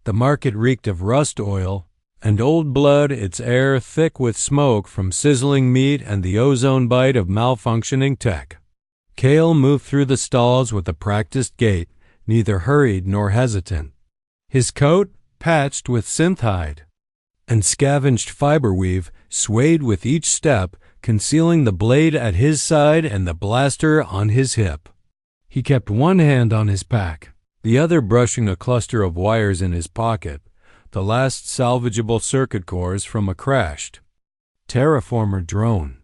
The market reeked of rust oil and old blood, its air thick with smoke from sizzling meat and the ozone bite of malfunctioning tech. Kael moved through the stalls with a practiced gait, neither hurried nor hesitant. His coat, patched with synth hide and scavenged fiber weave, swayed with each step, concealing the blade at his side and the blaster on his hip. He kept one hand on his pack, the other brushing a cluster of wires in his pocket, the last salvageable circuit cores from a crashed terraformer drone,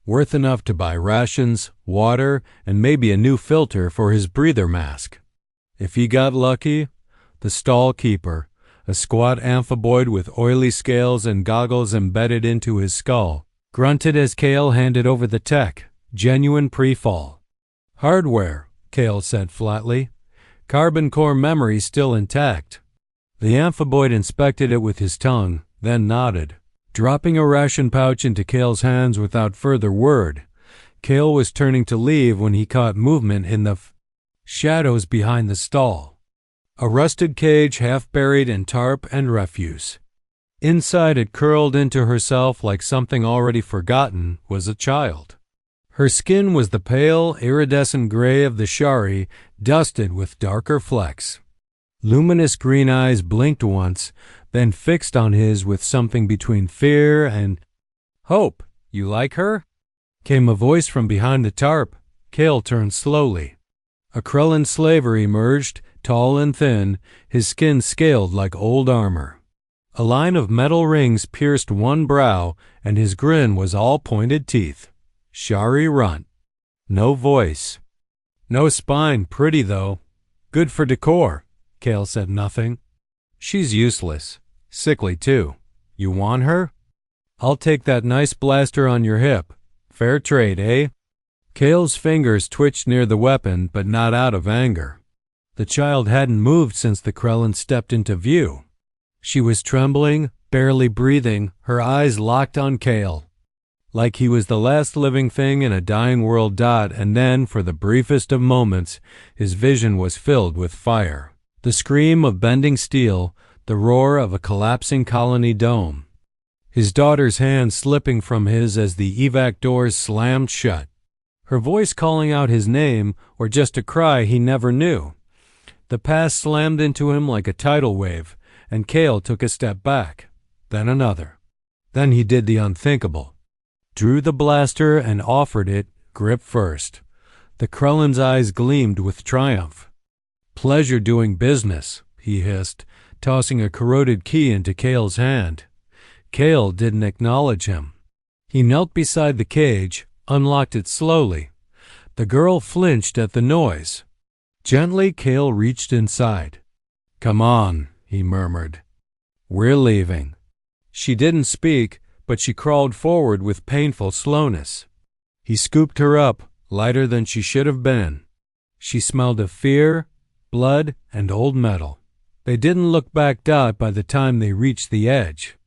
worth enough to buy rations, water, and maybe a new filter for his breather mask. If he got lucky, the stall keeper, a squat amphiboid with oily scales and goggles embedded into his skull, grunted as Kael handed over the tech, genuine pre-fall. "Hardware," Kael said flatly. "Carbon core memory still intact." The amphiboid inspected it with his tongue, then nodded, dropping a ration pouch into Kael's hands without further word. Kael was turning to leave when he caught movement in the shadows behind the stall. A rusted cage half buried in tarp and refuse. Inside it, curled into herself like something already forgotten, was a child. Her skin was the pale, iridescent gray of the Shari, dusted with darker flecks. Luminous green eyes blinked once, then fixed on his with something between fear and hope. "You like her?" came a voice from behind the tarp. Kael turned slowly. A Krellan slaver emerged, tall and thin, his skin scaled like old armor. A line of metal rings pierced one brow, and his grin was all pointed teeth. Shari runt. No voice. No spine, pretty though. Good for decor. Kael said nothing. "She's useless. Sickly too. You want her? I'll take that nice blaster on your hip. Fair trade, eh?" Kael's fingers twitched near the weapon, but not out of anger. The child hadn't moved since the Krellan stepped into view. She was trembling, barely breathing, her eyes locked on Kael, like he was the last living thing in a dying world. And then, for the briefest of moments, his vision was filled with fire. The scream of bending steel, the roar of a collapsing colony dome. His daughter's hand slipping from his as the evac doors slammed shut. Her voice calling out his name, or just a cry he never knew. The past slammed into him like a tidal wave, and Kael took a step back, then another. Then he did the unthinkable. Drew the blaster and offered it, grip first. The Krellan's eyes gleamed with triumph. "Pleasure doing business," he hissed, tossing a corroded key into Kael's hand. Kael didn't acknowledge him. He knelt beside the cage, unlocked it slowly. The girl flinched at the noise. Gently, Kael reached inside. "Come on," he murmured. "We're leaving." She didn't speak, but she crawled forward with painful slowness. He scooped her up, lighter than she should have been. She smelled of fear, blood, and old metal. They didn't look back. By the time they reached the edge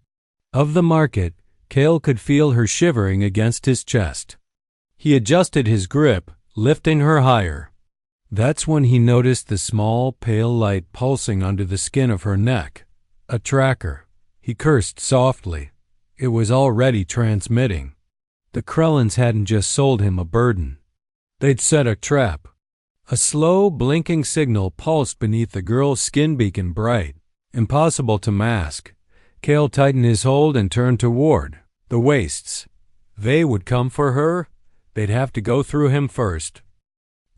of the market, Kael could feel her shivering against his chest. He adjusted his grip, lifting her higher. That's when he noticed the small, pale light pulsing under the skin of her neck. A tracker. He cursed softly. It was already transmitting. The Krellans hadn't just sold him a burden. They'd set a trap. A slow, blinking signal pulsed beneath the girl's skin beacon, bright, impossible to mask. Kael tightened his hold and turned toward the wastes. They would come for her. They'd have to go through him first.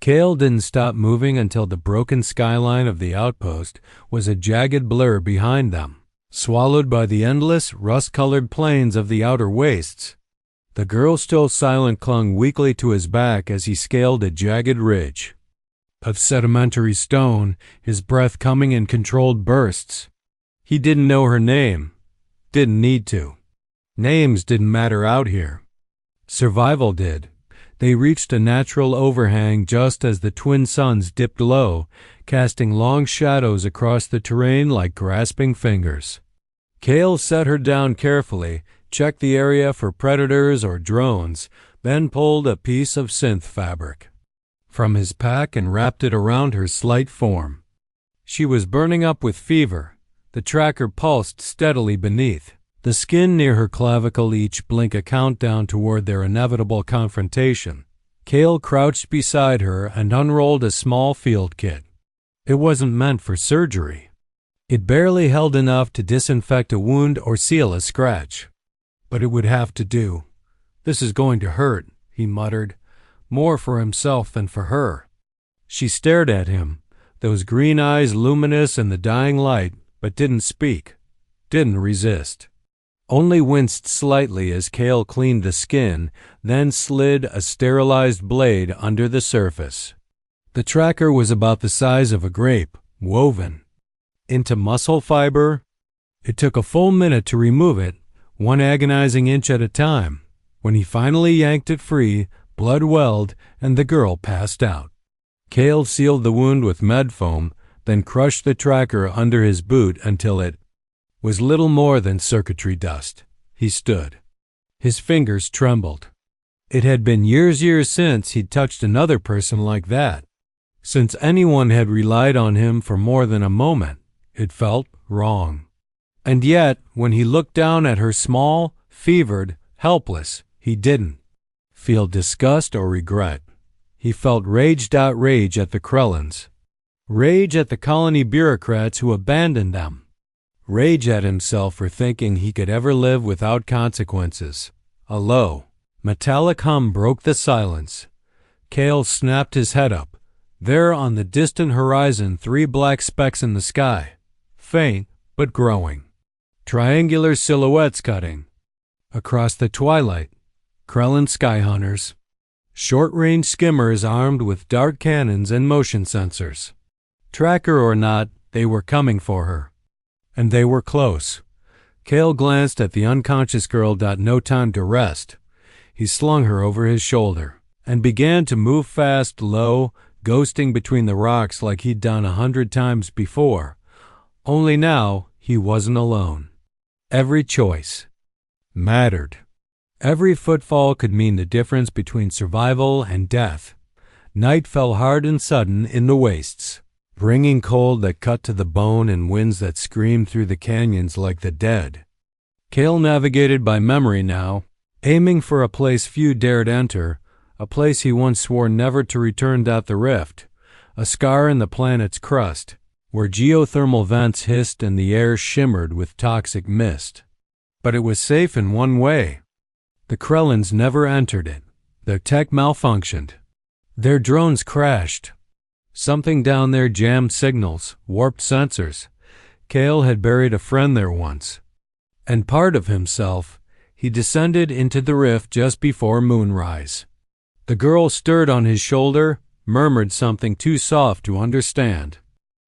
Kael didn't stop moving until the broken skyline of the outpost was a jagged blur behind them, swallowed by the endless, rust-colored plains of the outer wastes. The girl, still silent, clung weakly to his back as he scaled a jagged ridge of sedimentary stone, his breath coming in controlled bursts. He didn't know her name. Didn't need to. Names didn't matter out here. Survival did. They reached a natural overhang just as the twin suns dipped low, casting long shadows across the terrain like grasping fingers. Kael set her down carefully, checked the area for predators or drones, then pulled a piece of synth fabric from his pack and wrapped it around her slight form. She was burning up with fever, The tracker pulsed steadily beneath, the skin near her clavicle each blink a countdown toward their inevitable confrontation. Kael crouched beside her and unrolled a small field kit. It wasn't meant for surgery. It barely held enough to disinfect a wound or seal a scratch. But it would have to do. "This is going to hurt," he muttered, more for himself than for her. She stared at him, those green eyes luminous in the dying light, but didn't speak, didn't resist. Only winced slightly as Kael cleaned the skin, then slid a sterilized blade under the surface. The tracker was about the size of a grape, woven into muscle fiber. It took a full minute to remove it, one agonizing inch at a time. When he finally yanked it free, blood welled and the girl passed out. Kael sealed the wound with med foam, then crushed the tracker under his boot until it was little more than circuitry dust. He stood. His fingers trembled. It had been years since he'd touched another person like that. Since anyone had relied on him for more than a moment, it felt wrong. And yet, when he looked down at her small, fevered, helpless, he didn't feel disgust or regret. He felt raged outrage at the Krellans. Rage at the colony bureaucrats who abandoned them. Rage at himself for thinking he could ever live without consequences. A low, metallic hum broke the silence. Kael snapped his head up. There on the distant horizon, 3 black specks in the sky. Faint, but growing. Triangular silhouettes cutting across the twilight. Krellan skyhunters. Short-range skimmers armed with dark cannons and motion sensors. Tracker or not, they were coming for her. And they were close. Kael glanced at the unconscious girl. No time to rest. He slung her over his shoulder and began to move fast, low, ghosting between the rocks like he'd done 100 times before. Only now, he wasn't alone. Every choice mattered. Every footfall could mean the difference between survival and death. Night fell hard and sudden in the wastes, bringing cold that cut to the bone and winds that screamed through the canyons like the dead. Kael navigated by memory now, aiming for a place few dared enter, a place he once swore never to return. The rift, a scar in the planet's crust, where geothermal vents hissed and the air shimmered with toxic mist. But it was safe in one way. The Krellans never entered it. Their tech malfunctioned. Their drones crashed. Something down there jammed signals, warped sensors. Kael had buried a friend there once. And part of himself, he descended into the rift just before moonrise. The girl stirred on his shoulder, murmured something too soft to understand.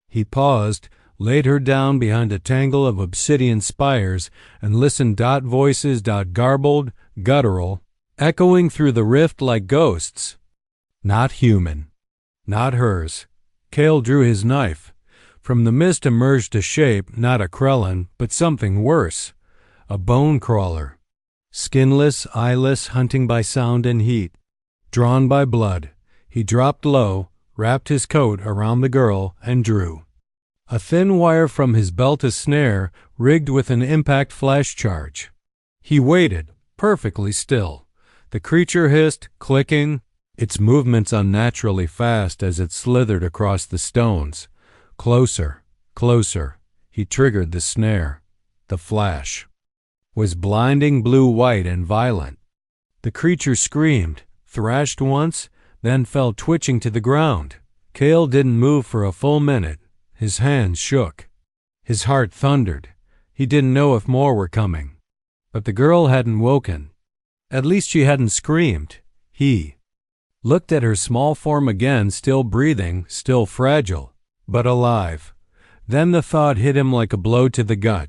He paused, laid her down behind a tangle of obsidian spires, and listened. Voices, garbled, guttural, echoing through the rift like ghosts. Not human. Not hers. Kael drew his knife. From the mist emerged a shape, not a Krellan, but something worse. A bone crawler. Skinless, eyeless, hunting by sound and heat. Drawn by blood. He dropped low, wrapped his coat around the girl, and drew. A thin wire from his belt a snare, rigged with an impact flash charge. He waited, perfectly still. The creature hissed, clicking, its movements unnaturally fast as it slithered across the stones. Closer, closer. He triggered the snare. The flash was blinding blue-white and violent. The creature screamed, thrashed once, then fell twitching to the ground. Kael didn't move for a full minute. His hands shook. His heart thundered. He didn't know if more were coming. But the girl hadn't woken. At least she hadn't screamed. He looked at her small form again, still breathing, still fragile, but alive. Then the thought hit him like a blow to the gut.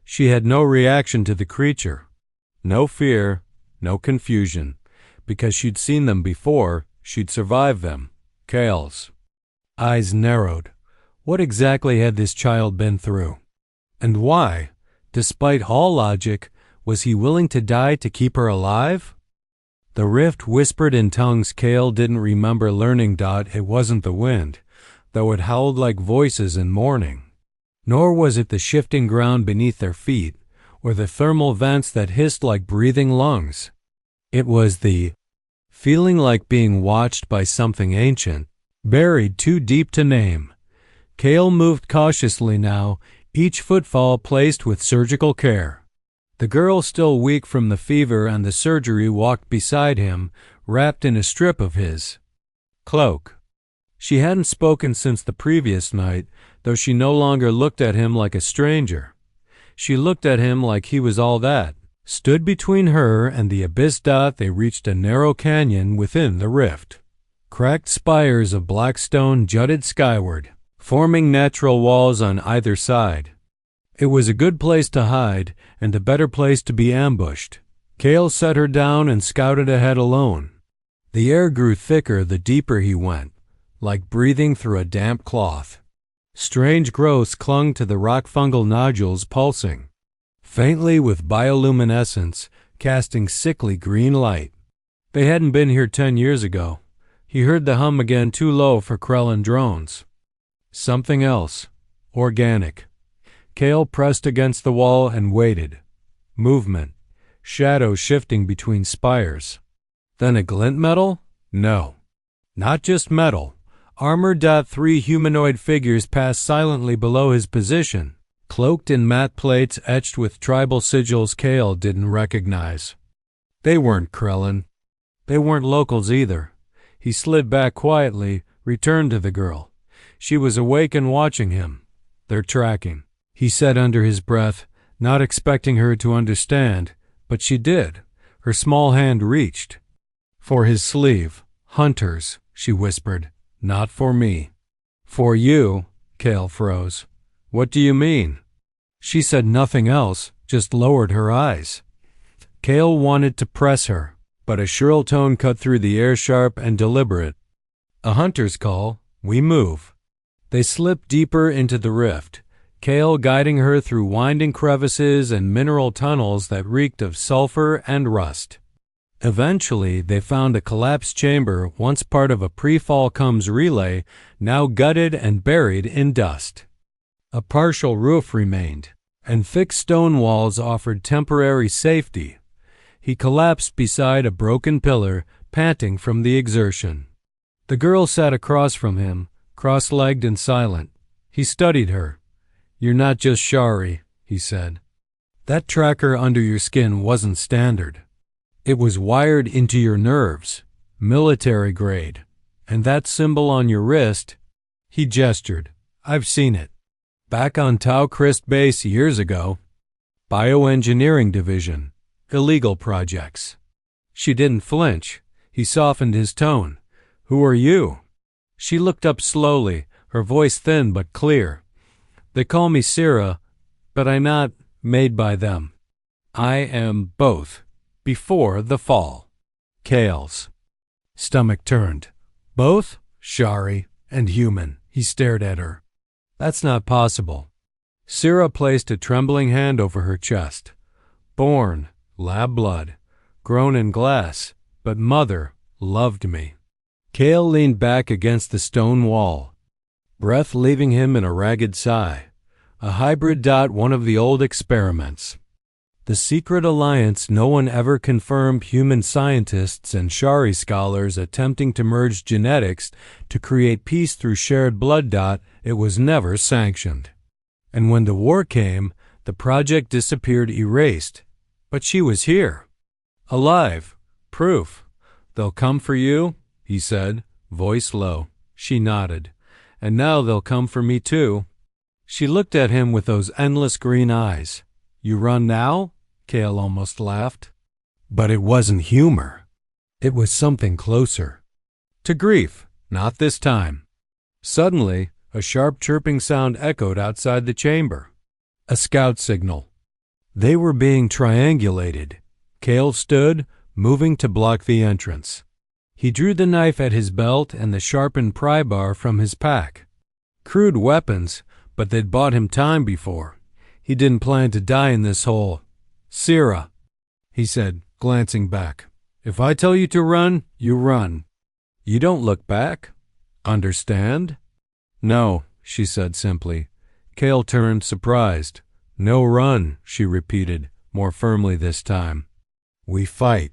She had no reaction to the creature. No fear, no confusion. Because she'd seen them before, she'd survived them. Kael's eyes narrowed. What exactly had this child been through? And why, despite all logic, was he willing to die to keep her alive? The rift whispered in tongues Kael didn't remember learning. It wasn't the wind, though it howled like voices in mourning. Nor was it the shifting ground beneath their feet, or the thermal vents that hissed like breathing lungs. It was the feeling like being watched by something ancient, buried too deep to name. Kael moved cautiously now, each footfall placed with surgical care. The girl, still weak from the fever and the surgery, walked beside him, wrapped in a strip of his cloak. She hadn't spoken since the previous night, though she no longer looked at him like a stranger. She looked at him like he was all that. Stood between her and the abyss. They reached a narrow canyon within the rift. Cracked spires of black stone jutted skyward, forming natural walls on either side. It was a good place to hide, and a better place to be ambushed. Kael set her down and scouted ahead alone. The air grew thicker the deeper he went, like breathing through a damp cloth. Strange growths clung to the rock, fungal nodules pulsing faintly with bioluminescence, casting sickly green light. They hadn't been here 10 years ago. He heard the hum again, too low for Krellin drones. Something else. Organic. Kael pressed against the wall and waited. Movement. Shadows shifting between spires. Then a glint. Metal? No. Not just metal. Armor. 3 humanoid figures passed silently below his position, cloaked in matte plates etched with tribal sigils Kael didn't recognize. They weren't Krellin. They weren't locals either. He slid back quietly, returned to the girl. She was awake and watching him. They're tracking, he said under his breath, not expecting her to understand, but she did. Her small hand reached for his sleeve. Hunters, she whispered. Not for me. For you, Kael froze. What do you mean? She said nothing else, just lowered her eyes. Kael wanted to press her, but a shrill tone cut through the air, sharp and deliberate. A hunter's call. We move. They slipped deeper into the rift, Kael guiding her through winding crevices and mineral tunnels that reeked of sulfur and rust. Eventually, they found a collapsed chamber, once part of a pre-fall comms relay, now gutted and buried in dust. A partial roof remained, and thick stone walls offered temporary safety. He collapsed beside a broken pillar, panting from the exertion. The girl sat across from him, cross-legged and silent. He studied her. You're not just Shari, he said. That tracker under your skin wasn't standard. It was wired into your nerves, military grade. And that symbol on your wrist, he gestured. I've seen it. Back on Tau Christ base years ago. Bioengineering division. Illegal projects. She didn't flinch. He softened his tone. Who are you? She looked up slowly, her voice thin but clear. They call me Sira, but I'm not made by them. I am both, before the fall. Kael's stomach turned. Both? Shari and human. He stared at her. That's not possible. Sira placed a trembling hand over her chest. Born, lab blood, grown in glass, but mother loved me. Kael leaned back against the stone wall, breath leaving him in a ragged sigh. A hybrid. One of the old experiments. The secret alliance no one ever confirmed, human scientists and Shari scholars attempting to merge genetics to create peace through shared blood. It was never sanctioned. And when the war came, the project disappeared, erased. But she was here. Alive. Proof. They'll come for you, he said, voice low. She nodded. And now they'll come for me too. She looked at him with those endless green eyes. You run now? Kael almost laughed. But it wasn't humor. It was something closer. To grief, not this time. Suddenly, a sharp chirping sound echoed outside the chamber. A scout signal. They were being triangulated. Kael stood, moving to block the entrance. He drew the knife at his belt and the sharpened pry bar from his pack. Crude weapons, but they'd bought him time before. He didn't plan to die in this hole. Sira, he said, glancing back. If I tell you to run, you run. You don't look back. Understand? No, she said simply. Kael turned, surprised. No run, she repeated, more firmly this time. We fight.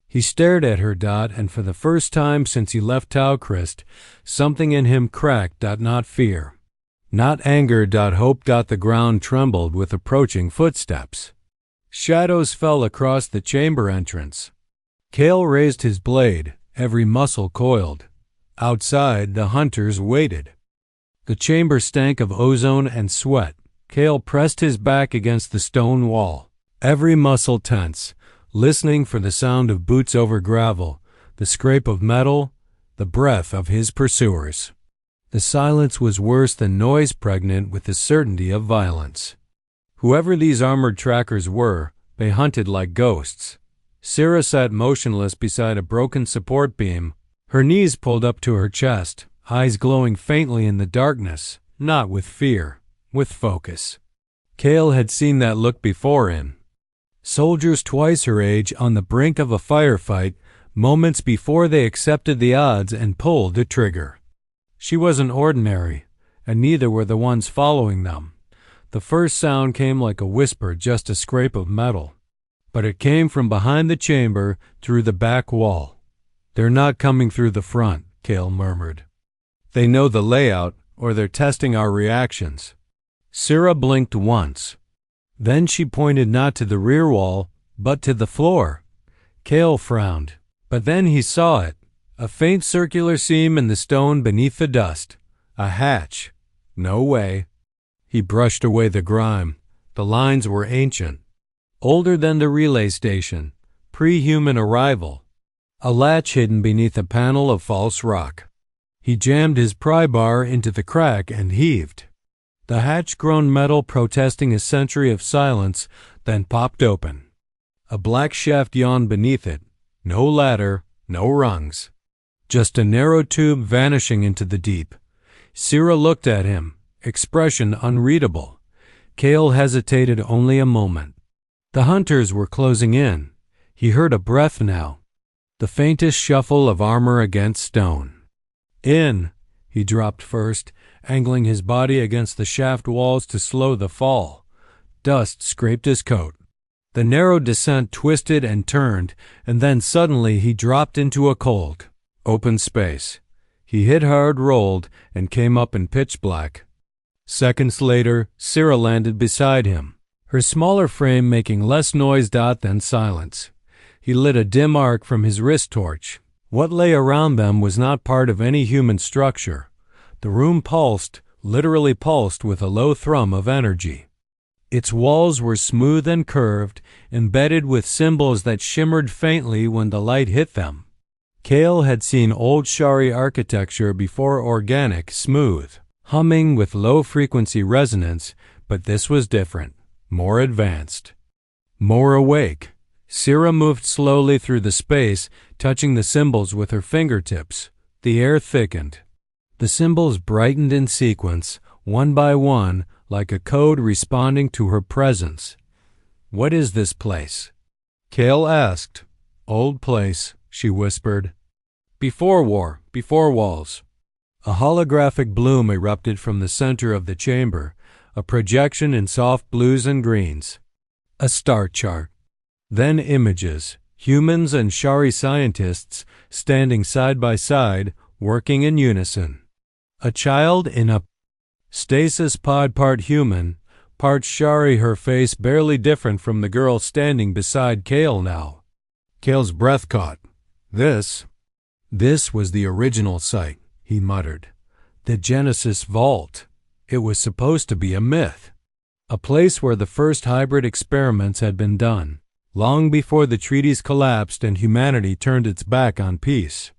He stared at her, and for the first time since he left Tauchrist, something in him cracked, not fear. Not anger, hope. The ground trembled with approaching footsteps. Shadows fell across the chamber entrance. Kael raised his blade, every muscle coiled. Outside, the hunters waited. The chamber stank of ozone and sweat. Kael pressed his back against the stone wall, every muscle tense, listening for the sound of boots over gravel, the scrape of metal, the breath of his pursuers. The silence was worse than noise, pregnant with the certainty of violence. Whoever these armored trackers were, they hunted like ghosts. Sira sat motionless beside a broken support beam, her knees pulled up to her chest, eyes glowing faintly in the darkness, not with fear, with focus. Kael had seen that look before him. Soldiers twice her age on the brink of a firefight, moments before they accepted the odds and pulled the trigger. She wasn't ordinary, and neither were the ones following them. The first sound came like a whisper, just a scrape of metal. But it came from behind the chamber, through the back wall. They're not coming through the front, Kael murmured. They know the layout, or they're testing our reactions. Sira blinked once. Then she pointed not to the rear wall, but to the floor. Kael frowned, but then he saw it, a faint circular seam in the stone beneath the dust. A hatch. No way. He brushed away the grime. The lines were ancient, older than the relay station, pre-human arrival. A latch hidden beneath a panel of false rock. He jammed his pry bar into the crack and heaved. The hatch-grown metal protesting a century of silence, then popped open. A black shaft yawned beneath it. No ladder, no rungs. Just a narrow tube vanishing into the deep. Sira looked at him, expression unreadable. Kael hesitated only a moment. The hunters were closing in. He heard a breath now, the faintest shuffle of armor against stone. In, he dropped first, angling his body against the shaft walls to slow the fall. Dust scraped his coat. The narrow descent twisted and turned, and then suddenly he dropped into a cold, open space. He hit hard, rolled, and came up in pitch black. Seconds later, Sira landed beside him, her smaller frame making less noise than silence. He lit a dim arc from his wrist torch. What lay around them was not part of any human structure. The room pulsed, literally pulsed with a low thrum of energy. Its walls were smooth and curved, embedded with symbols that shimmered faintly when the light hit them. Kael had seen old Shari architecture before, organic, smooth, humming with low-frequency resonance, but this was different, more advanced, more awake. Sira moved slowly through the space, touching the symbols with her fingertips. The air thickened. The symbols brightened in sequence, one by one, like a code responding to her presence. "What is this place?" Kael asked. "Old place," she whispered. "Before war, before walls." A holographic bloom erupted from the center of the chamber, a projection in soft blues and greens. A star chart. Then images, humans and Shari scientists standing side by side, working in unison. A child in a stasis pod, part human, part Shari, her face barely different from the girl standing beside Kael now. Kael's breath caught. This was the original site, he muttered. The Genesis Vault. It was supposed to be a myth. A place where the first hybrid experiments had been done, long before the treaties collapsed and humanity turned its back on peace.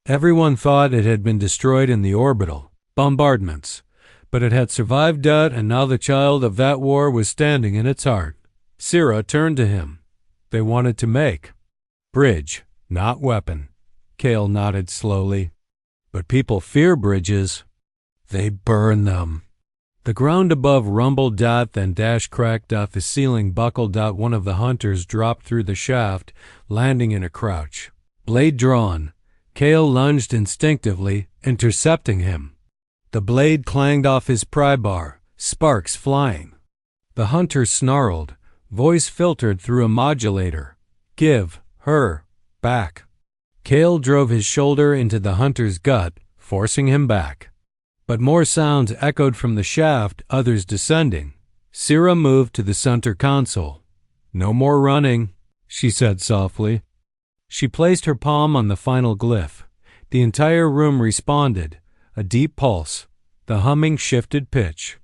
Everyone thought it had been destroyed in the orbital bombardments, but it had survived that, and now the child of that war was standing in its heart. Sira turned to him. They wanted to make bridge, not weapon. Kael nodded slowly. But people fear bridges. They burn them. The ground above rumbled, then cracked. The ceiling buckled. One of the hunters dropped through the shaft, landing in a crouch. Blade drawn. Kael lunged instinctively, intercepting him. The blade clanged off his pry bar, sparks flying. The hunter snarled, voice filtered through a modulator. "Give her back." Kael drove his shoulder into the hunter's gut, forcing him back. But more sounds echoed from the shaft, others descending. Sira moved to the center console. "No more running," she said softly. She placed her palm on the final glyph. The entire room responded, a deep pulse. The humming shifted pitch.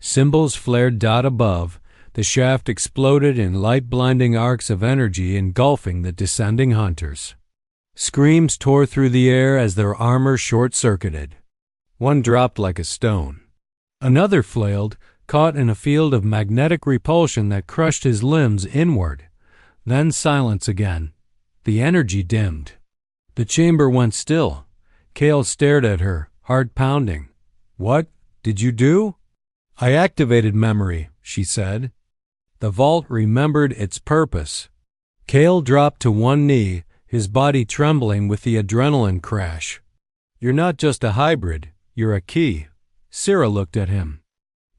Symbols flared dot above. The shaft exploded in light-blinding arcs of energy engulfing the descending hunters. Screams tore through the air as their armor short-circuited. One dropped like a stone. Another flailed, caught in a field of magnetic repulsion that crushed his limbs inward. Then silence again. The energy dimmed. The chamber went still. Kael stared at her, heart pounding. "What did you do?" "I activated memory," she said. The vault remembered its purpose. Kael dropped to one knee, his body trembling with the adrenaline crash. "You're not just a hybrid, you're a key." Sira looked at him.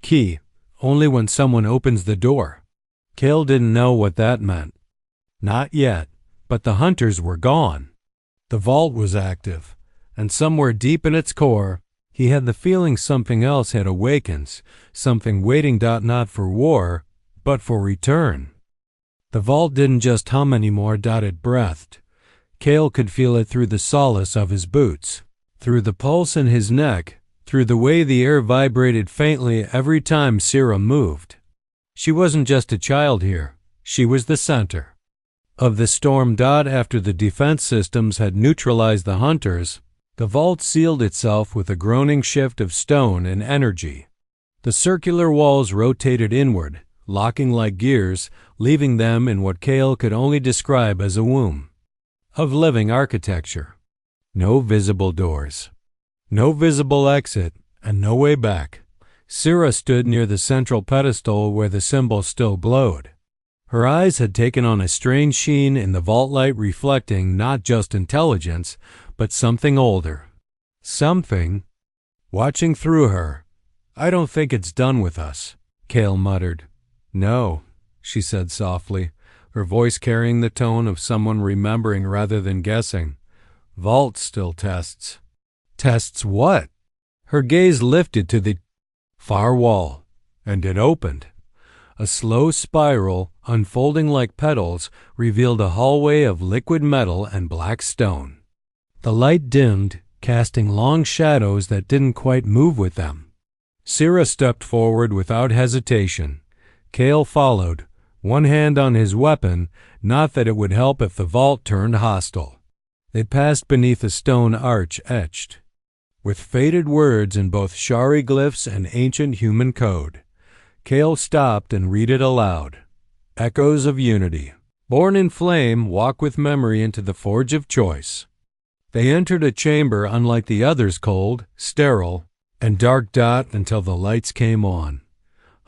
"Key, only when someone opens the door." Kael didn't know what that meant. Not yet, but the hunters were gone. The vault was active, and somewhere deep in its core, he had the feeling something else had awakened, something waiting not for war, but for return. The vault didn't just hum anymore, it breathed. Kael could feel it through the solace of his boots, through the pulse in his neck, through the way the air vibrated faintly every time Sira moved. She wasn't just a child here, she was the center of the storm. After the defense systems had neutralized the hunters, the vault sealed itself with a groaning shift of stone and energy. The circular walls rotated inward, locking like gears, leaving them in what Kael could only describe as a womb of living architecture. No visible doors, no visible exit, and no way back. Sira stood near the central pedestal where the symbol still glowed. Her eyes had taken on a strange sheen in the vault light, reflecting not just intelligence, but something older. Something watching through her. "I don't think it's done with us," Kael muttered. "No," she said softly, her voice carrying the tone of someone remembering rather than guessing. "Vault still tests." "Tests what?" Her gaze lifted to the far wall, and it opened. A slow spiral, unfolding like petals, revealed a hallway of liquid metal and black stone. The light dimmed, casting long shadows that didn't quite move with them. Sira stepped forward without hesitation. Kael followed, one hand on his weapon, not that it would help if the vault turned hostile. They passed beneath a stone arch etched with faded words in both Shari glyphs and ancient human code. Kael stopped and read it aloud. "Echoes of unity. Born in flame, walk with memory into the forge of choice." They entered a chamber unlike the others, cold, sterile, and dark until the lights came on.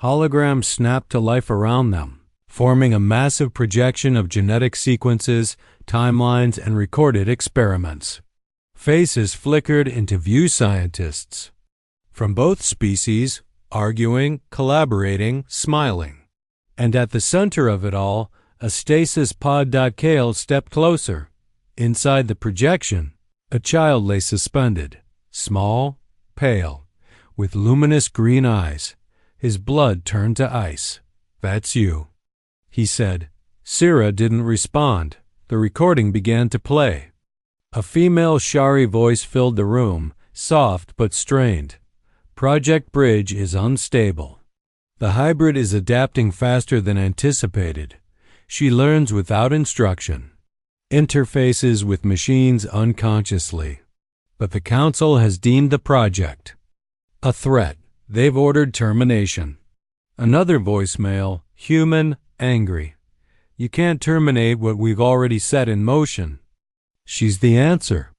Holograms snapped to life around them, forming a massive projection of genetic sequences, timelines, and recorded experiments. Faces flickered into view, scientists from both species, arguing, collaborating, smiling. And at the center of it all, a stasis pod. Kael stepped closer. Inside the projection, a child lay suspended, small, pale, with luminous green eyes. His blood turned to ice. "That's you," he said. Sira didn't respond. The recording began to play. A female Shari voice filled the room, soft but strained. "Project Bridge is unstable. The hybrid is adapting faster than anticipated. She learns without instruction, interfaces with machines unconsciously. But the Council has deemed the project a threat. They've ordered termination." Another voicemail, human, angry. "You can't terminate what we've already set in motion." "She's the answer.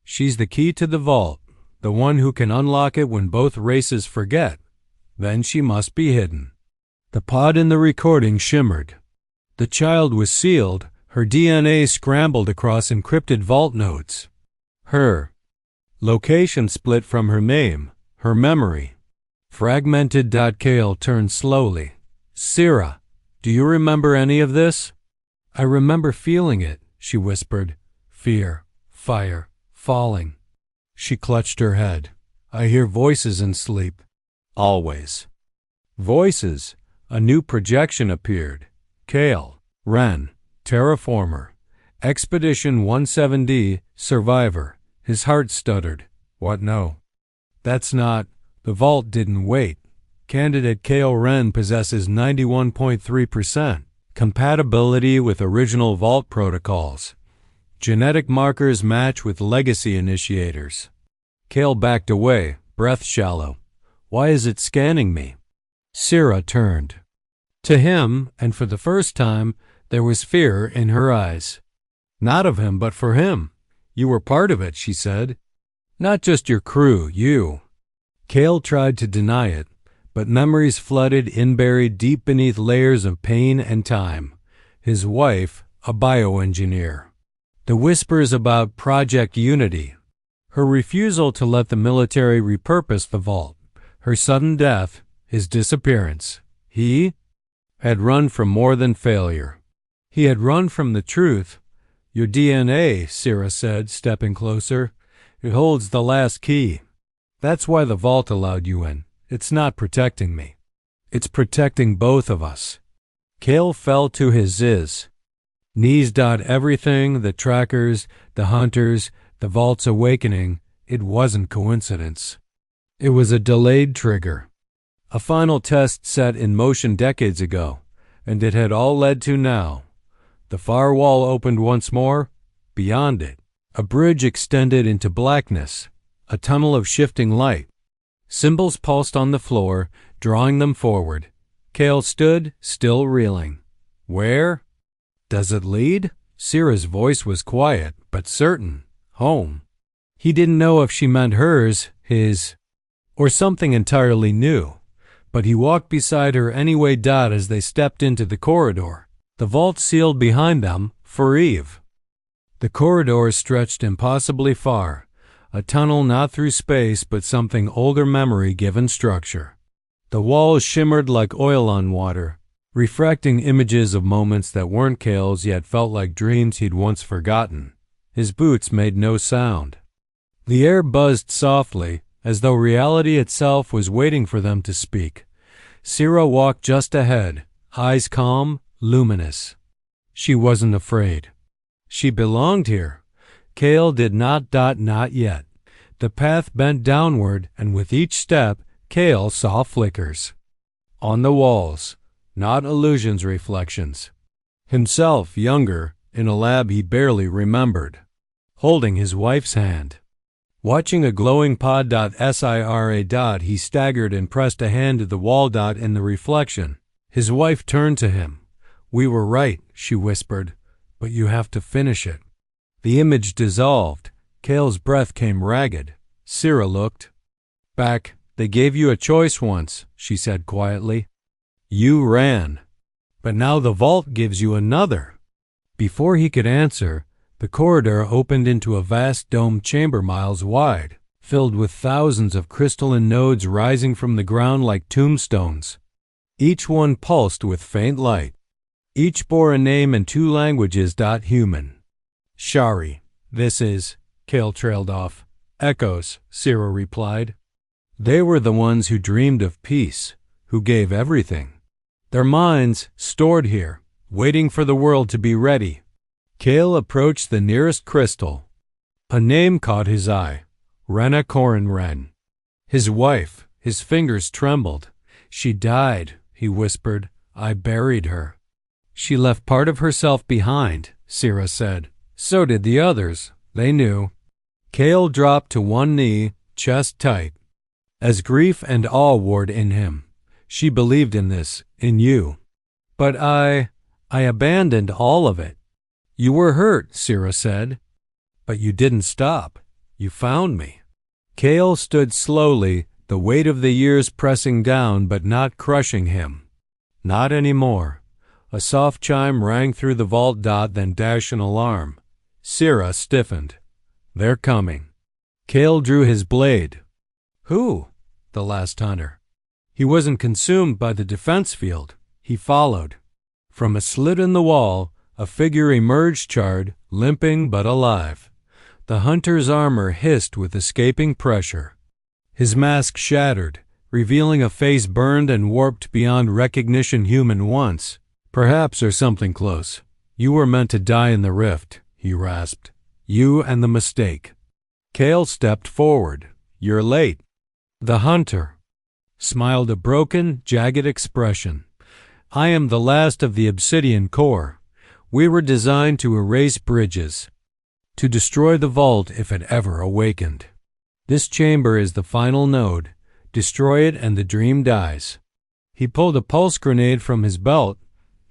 She's the key to the vault, the one who can unlock it when both races forget. Then she must be hidden." The pod in the recording shimmered. The child was sealed, her DNA scrambled across encrypted vault nodes. Her location split from her name, her memory. Fragmented. Kael turned slowly. Sira, do you remember any of this? I remember feeling it, she whispered. Fear, fire, falling. She clutched her head. I hear voices in sleep. Always. Voices. A new projection appeared. Kael, Ren, Terraformer. Expedition 17D, Survivor. His heart stuttered. What no? That's not. The vault didn't wait. Candidate Kael Ren possesses 91.3% compatibility with original vault protocols. Genetic markers match with legacy initiators. Kael backed away, breath shallow. Why is it scanning me? Sira turned. To him, and for the first time, there was fear in her eyes. Not of him, but for him. You were part of it, she said. Not just your crew, you. Kael tried to deny it, but memories flooded in buried deep beneath layers of pain and time. His wife, a bioengineer. The whispers about Project Unity. Her refusal to let the military repurpose the vault. Her sudden death, his disappearance. He had run from more than failure. He had run from the truth. Your DNA, Sira said, stepping closer. It holds the last key. That's why the vault allowed you in. It's not protecting me. It's protecting both of us. Kael fell to his ziz. Knees. Everything, the trackers, the hunters, the vault's awakening, it wasn't coincidence. It was a delayed trigger. A final test set in motion decades ago, and it had all led to now. The far wall opened once more. Beyond it, a bridge extended into blackness, a tunnel of shifting light. Symbols pulsed on the floor, drawing them forward. Kael stood, still reeling. Where does it lead? Sira's voice was quiet, but certain. Home. He didn't know if she meant hers, his, or something entirely new. But he walked beside her anyway. As they stepped into the corridor, the vault sealed behind them for Eve. The corridor stretched impossibly far, a tunnel not through space but something older memory given structure. The walls shimmered like oil on water, refracting images of moments that weren't Kael's yet felt like dreams he'd once forgotten. His boots made no sound. The air buzzed softly, as though reality itself was waiting for them to speak. Sira walked just ahead, eyes calm, luminous. She wasn't afraid. She belonged here. Kael did not. Not yet. The path bent downward, and with each step, Kael saw flickers. On the walls, not illusions, reflections. Himself, younger, in a lab he barely remembered, holding his wife's hand. Watching a glowing pod. Sira. He staggered and pressed a hand to the wall. In the reflection, his wife turned to him. We were right, she whispered, but you have to finish it. The image dissolved. Kael's breath came ragged. Sira looked back. They gave you a choice once, she said quietly. You ran. But now the vault gives you another. Before he could answer, the corridor opened into a vast domed chamber miles wide, filled with thousands of crystalline nodes rising from the ground like tombstones. Each one pulsed with faint light. Each bore a name in 2 languages. Human. Shari. This is, Kael trailed off. Echoes, Sira replied. They were the ones who dreamed of peace, who gave everything. Their minds stored here, waiting for the world to be ready. Kael approached the nearest crystal. A name caught his eye. Rena Corin Ren. His wife. His fingers trembled. She died, he whispered. I buried her. She left part of herself behind, Sira said. So did the others. They knew. Kael dropped to one knee, chest tight. As grief and awe warred in him. She believed in this, in you. But I abandoned all of it. You were hurt, Sira said. But you didn't stop. You found me. Kael stood slowly, the weight of the years pressing down but not crushing him. Not anymore. A soft chime rang through the vault. Then dashed an alarm. Sira stiffened. They're coming. Kael drew his blade. Who? The last hunter. He wasn't consumed by the defense field. He followed. From a slit in the wall, a figure emerged, charred, limping but alive. The hunter's armor hissed with escaping pressure. His mask shattered, revealing a face burned and warped beyond recognition. Human once, perhaps, or something close. You were meant to die in the rift, he rasped. You and the mistake. Kael stepped forward. You're late. The hunter smiled a broken, jagged expression. I am the last of the obsidian core. We were designed to erase bridges, to destroy the vault if it ever awakened. This chamber is the final node. Destroy it and the dream dies. He pulled a pulse grenade from his belt.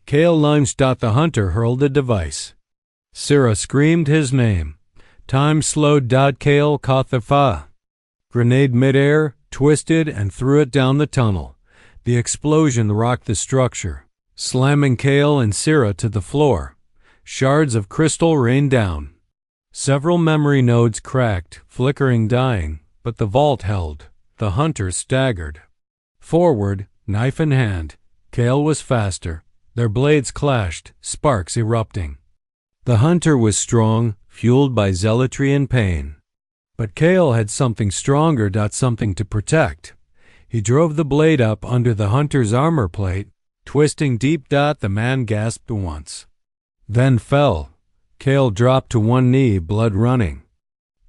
Kael lunged. The hunter hurled the device. Sira screamed his name. Time slowed. Kael caught the grenade midair, twisted, and threw it down the tunnel. The explosion rocked the structure, slamming Kael and Sira to the floor. Shards of crystal rained down. Several memory nodes cracked, flickering, dying, but the vault held. The hunter staggered forward, knife in hand. Kael was faster. Their blades clashed, sparks erupting. The hunter was strong, fueled by zealotry and pain. But Kael had something stronger, something to protect. He drove the blade up under the hunter's armor plate, twisting deep. The man gasped once, then fell. Kael dropped to one knee, blood running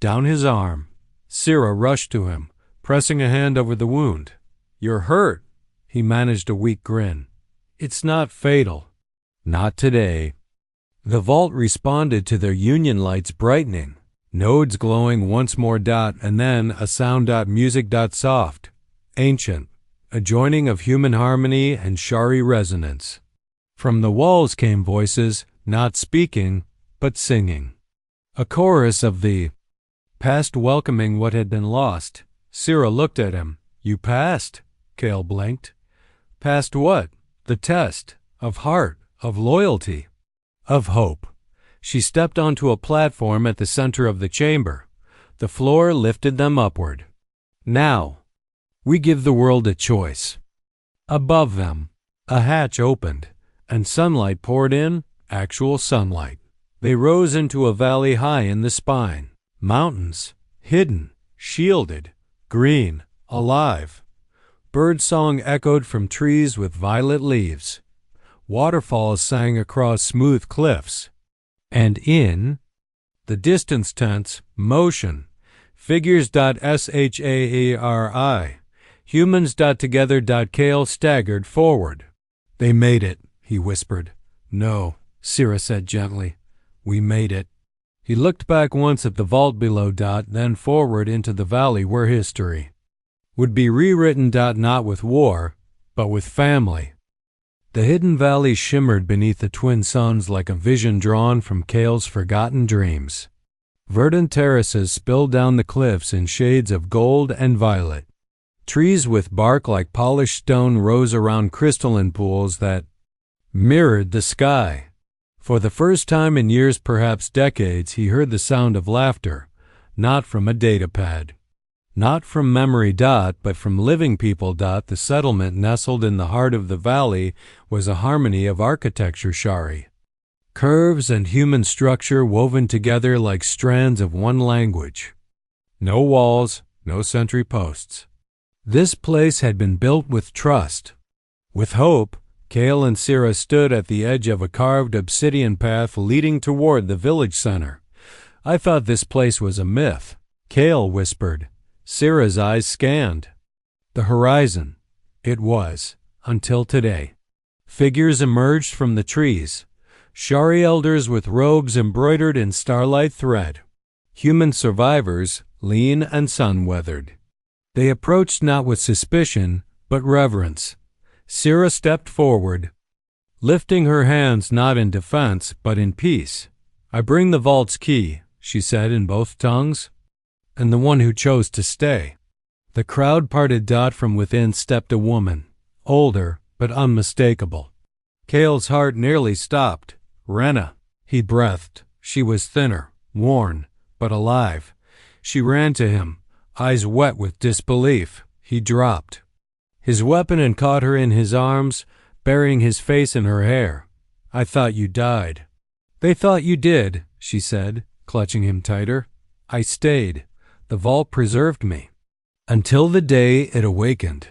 down his arm. Sira rushed to him, pressing a hand over the wound. You're hurt. He managed a weak grin. It's not fatal. Not today. The vault responded to their union lights brightening, nodes glowing once more. And then a sound. Music. Soft, ancient, a joining of human harmony and shari resonance. From the walls came voices, not speaking, but singing. A chorus of the past welcoming what had been lost. Sira looked at him. You passed? Kael blinked. Passed what? The test. Of heart, of loyalty, of hope. She stepped onto a platform at the center of the chamber. The floor lifted them upward. Now, we give the world a choice. Above them, a hatch opened, and sunlight poured in, actual sunlight. They rose into a valley high in the spine. Mountains, hidden, shielded, green, alive. Birdsong echoed from trees with violet leaves. Waterfalls sang across smooth cliffs. And in the distance, tense, motion, figures. Shari, humans. Together. Kael staggered forward. They made it, he whispered. No, Sira said gently. We made it. He looked back once at the vault below. Then forward into the valley where history would be rewritten. Not with war, but with family. The hidden valley shimmered beneath the twin suns like a vision drawn from Kael's forgotten dreams. Verdant terraces spilled down the cliffs in shades of gold and violet. Trees with bark like polished stone rose around crystalline pools that mirrored the sky. For the first time in years, perhaps decades, he heard the sound of laughter, not from a datapad. Not from memory. But from living people. The settlement nestled in the heart of the valley was a harmony of architecture. Shari. Curves and human structure woven together like strands of one language. No walls, no sentry posts. This place had been built with trust, with hope. Kael and Sira stood at the edge of a carved obsidian path leading toward the village center. I thought this place was a myth, Kael whispered. Sira's eyes scanned the horizon. It was, until today. Figures emerged from the trees, Shari elders with robes embroidered in starlight thread. Human survivors, lean and sun-weathered. They approached not with suspicion, but reverence. Sira stepped forward, lifting her hands not in defense, but in peace. I bring the vault's key, she said in both tongues, and the one who chose to stay. The crowd parted. From within stepped a woman, older but unmistakable. Kael's heart nearly stopped. Rena, he breathed. She was thinner, worn, but alive. She ran to him, eyes wet with disbelief. He dropped his weapon, and caught her in his arms, burying his face in her hair. "I thought you died." "They thought you did," she said, clutching him tighter. "I stayed. The vault preserved me." Until the day it awakened.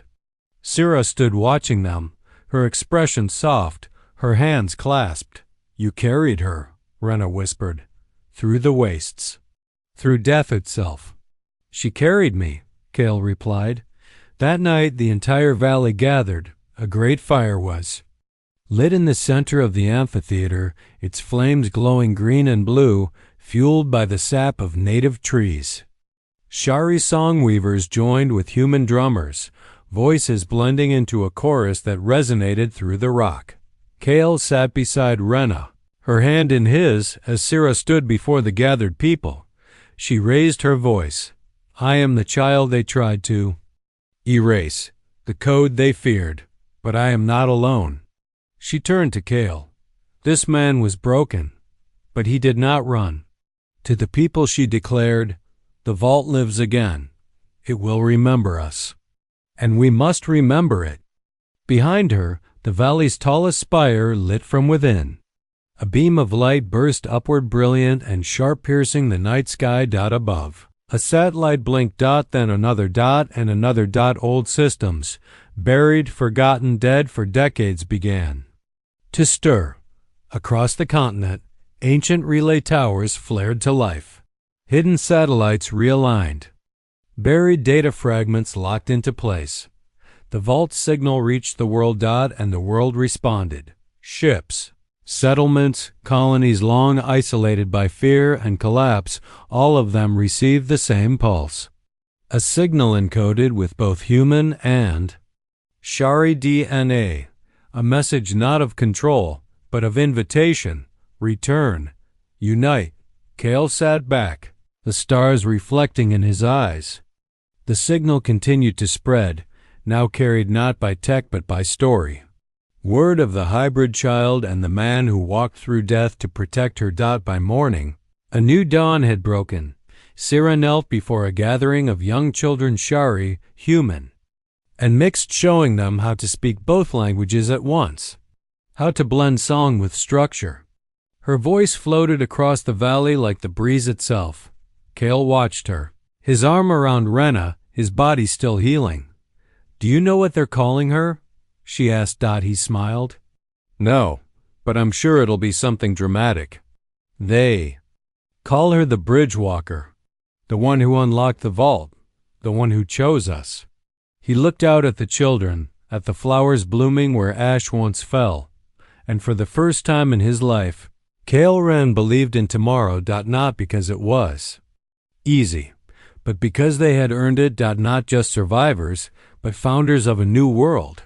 Sira stood watching them, her expression soft, her hands clasped. "You carried her," Rena whispered, "through the wastes, through death itself." "She carried me," Kael replied. "That night the entire valley gathered. A great fire was lit in the center of the amphitheater, its flames glowing green and blue, fueled by the sap of native trees. Shari song weavers joined with human drummers, voices blending into a chorus that resonated through the rock. Kael sat beside Rena, her hand in his as Sira stood before the gathered people. She raised her voice. "I am the child they tried to erase, the code they feared, but I am not alone." She turned to Kael. This man was broken, but he did not run. To the people she declared, "The vault lives again. It will remember us. And we must remember it." Behind her, the valley's tallest spire lit from within. A beam of light burst upward, brilliant and sharp, piercing the night sky dot above. A satellite blinked, dot, then another dot, and another dot. Old systems, buried, forgotten, dead for decades, began to stir. Across the continent, ancient relay towers flared to life. Hidden satellites realigned. Buried data fragments locked into place. The vault signal reached the world, dot, and the world responded. Ships, settlements, colonies long isolated by fear and collapse, all of them received the same pulse. A signal encoded with both human and Shari DNA, a message not of control, but of invitation. Return. Unite. Kael sat back, the stars reflecting in his eyes. The signal continued to spread, now carried not by tech but by story. Word of the hybrid child and the man who walked through death to protect her. By morning, a new dawn had broken. Sira knelt before a gathering of young children, Shari, human, and mixed, showing them how to speak both languages at once, how to blend song with structure. Her voice floated across the valley like the breeze itself. Kael watched her, his arm around Rena, his body still healing. "Do you know what they're calling her?" she asked. He smiled. "No, but I'm sure it'll be something dramatic. They call her the Bridge Walker, the one who unlocked the vault, the one who chose us." He looked out at the children, at the flowers blooming where ash once fell, and for the first time in his life, Kael Ren believed in tomorrow. Not because it was easy, but because they had earned it. Not just survivors, but founders of a new world.